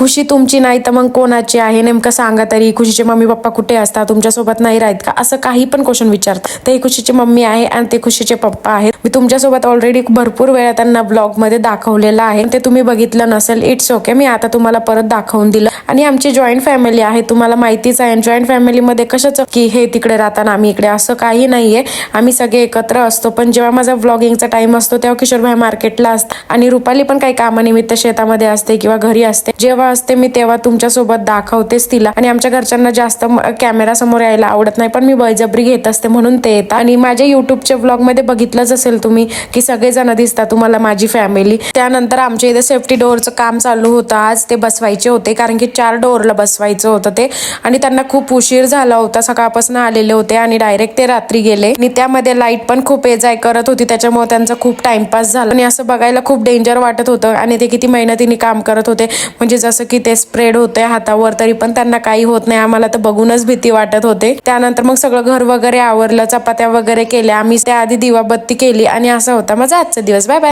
खुशी तुमची नाही तर मग कोणाची आहे नेमकं सांगा तरी. खुशीचे मम्मी पप्पा कुठे असतात, तुमच्यासोबत नाही राहत का, असं काही पण क्वेश्चन विचारतात. ते खुशीची मम्मी आहे आणि ते खुशीचे पप्पा आहेत. मी तुमच्यासोबत ऑलरेडी भरपूर वेळा त्यांना ब्लॉग मध्ये दाखवलेलं आहे, ते तुम्ही बघितलं नसेल, इट्स ओके. मी आता तुम्हाला परत दाखवून दिलं. आणि आमची जॉईंट फॅमिली आहे, तुम्हाला माहितीच आहे. जॉईंट फॅमिलीमध्ये कशाचं की हे तिकडे राहताना आम्ही इकडे, असं काही नाहीये. आम्ही सगळे एकत्र असतो. पण जेव्हा माझा व्लॉगिंगचा टाइम असतो तेव्हा किशोर भाई मार्केटला असतात आणि रुपाली पण काही कामानिमित्त शेतामध्ये असते किंवा घरी असते. जेव्हा असते मी तेव्हा तुमच्यासोबत दाखवतेच तिला. आणि आमच्या घरच्यांना जास्त कॅमेरा समोर यायला आवडत नाही, पण मी बळजबरी घेत असते म्हणून ते येतात. आणि माझ्या युट्यूबच्या व्लॉग मध्ये बघितलंच असेल तुम्ही की सगळेजण दिसतात तुम्हाला माझी फॅमिली. त्यानंतर आमच्या इथे सेफ्टी डोअरचं काम चालू होतं. आज ते बसवायचे होते कारण की 4 डोअरला बसवायचं होतं ते. आणि त्यांना खूप उशीर झाला होता, सकाळपासून आलेले होते आणि डायरेक्ट ते रात्री गेले. आणि त्यामध्ये लाईट पण खूप एजाय करत होती, त्याच्यामुळे त्यांचा खूप टाइमपास झाला. आणि असं बघायला खूप डेंजर वाटत होतं. आणि ते किती मेहनतीने काम करत होते, म्हणजे जसं की ते स्प्रेड होते हातावर तरी पण त्यांना काही होत नाही. आम्हाला तर बघूनच भीती वाटत होते. त्यानंतर मग सगळं घर वगैरे आवरलं, चपात्या वगैरे केल्या आम्ही. त्याआधी दिवाबत्ती केली आणि असा होता माझा आजचा दिवस. Bye bye.